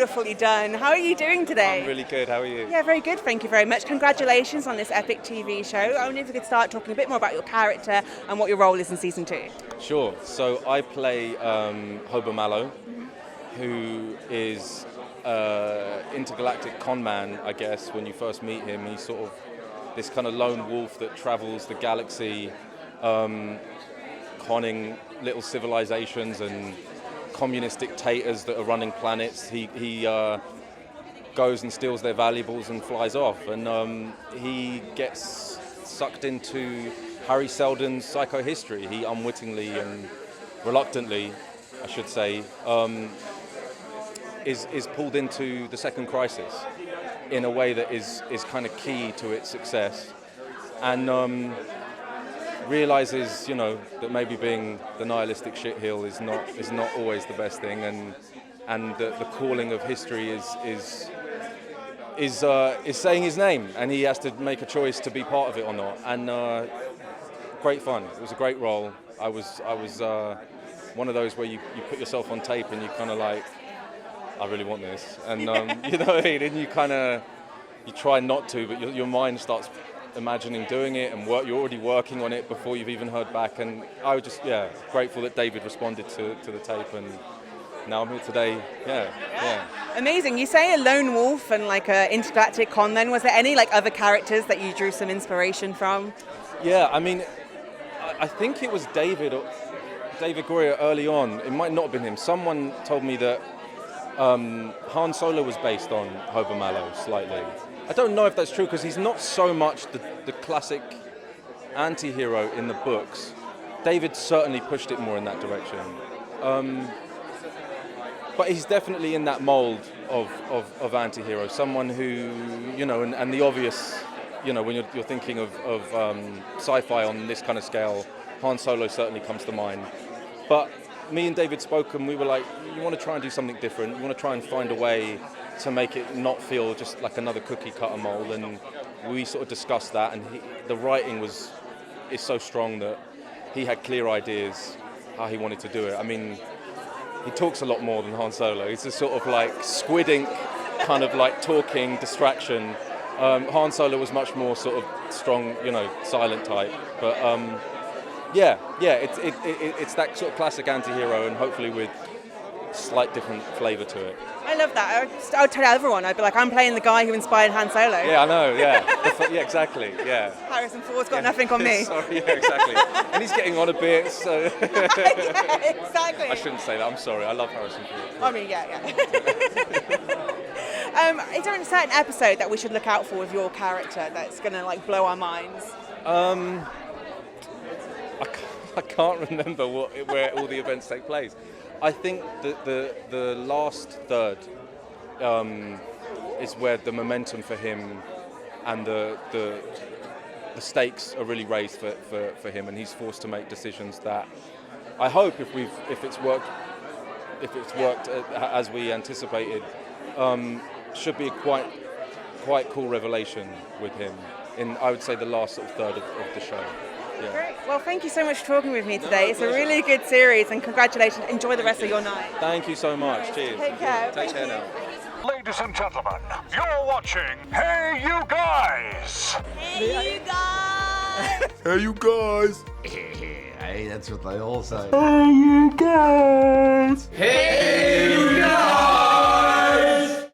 beautifully done. How are you doing today? I'm really good. How are you? Yeah, very good. Thank you very much. Congratulations on this epic TV show. I wonder if you could start talking a bit more about your character and what your role is in season 2. Sure. So I play Hober Mallow, who is intergalactic con man, I guess. When you first meet him, he's sort of this kind of lone wolf that travels the galaxy, conning little civilizations and communist dictators that are running planets. He goes and steals their valuables and flies off, and he gets sucked into Harry Seldon's psychohistory. He unwittingly and reluctantly, I should say, is pulled into the second crisis in a way that is kind of key to its success, and realizes, that maybe being the nihilistic shitheel is not always the best thing, and the calling of history is saying his name, and he has to make a choice to be part of it or not. And great fun. It was a great role. I was one of those where you put yourself on tape and you kind of like, I really want this, and you know what I mean? And you try not to, but your mind starts imagining doing it, and you're already working on it before you've even heard back. And I was just grateful that David responded to the tape, and now I'm here today. Yeah. Amazing. You say a lone wolf and like an intergalactic con men. Was there any like other characters that you drew some inspiration from? Yeah, I mean, I think it was David Goyer early on. It might not have been him. Someone told me that Han Solo was based on Hober Mallow slightly. I don't know if that's true, because he's not so much the classic anti-hero in the books. David certainly pushed it more in that direction. But he's definitely in that mold of anti-hero, someone who, and the obvious, when you're thinking of sci-fi on this kind of scale, Han Solo certainly comes to mind. But me and David spoke, and we were like, you want to try and do something different. You want to try and find a way to make it not feel just like another cookie cutter mold. And we sort of discussed that, and the writing is so strong that he had clear ideas how he wanted to do it. I mean, he talks a lot more than Han Solo. He's a sort of like Squid Ink kind of like talking distraction. Han Solo was much more sort of strong, silent type. But it's that sort of classic anti-hero, and hopefully with slight different flavour to it. I love that. I would tell everyone. I'd be like, I'm playing the guy who inspired Han Solo. Yeah, I know. Yeah, yeah, exactly. Yeah. Harrison Ford's got nothing on me. Sorry, yeah, exactly. And he's getting on a bit, so. Yeah, exactly. I shouldn't say that. I'm sorry. I love Harrison Ford. I mean, yeah. Is there a certain episode that we should look out for with your character that's going to like blow our minds? I can't remember where all the events take place. I think that the last third is where the momentum for him and the stakes are really raised for him, and he's forced to make decisions that I hope, if it's worked as we anticipated, should be a quite cool revelation with him in, I would say, the last sort of third of the show. Yeah. Great. Well, thank you so much for talking with me today. It's a really good series, and congratulations. Enjoy the rest of your night. Thank you so much. Cheers. Take care. Take care now. Ladies and gentlemen, you're watching Hey You Guys! Hey, you guys! Hey, you guys! Hey, that's what they all say. Hey, you guys!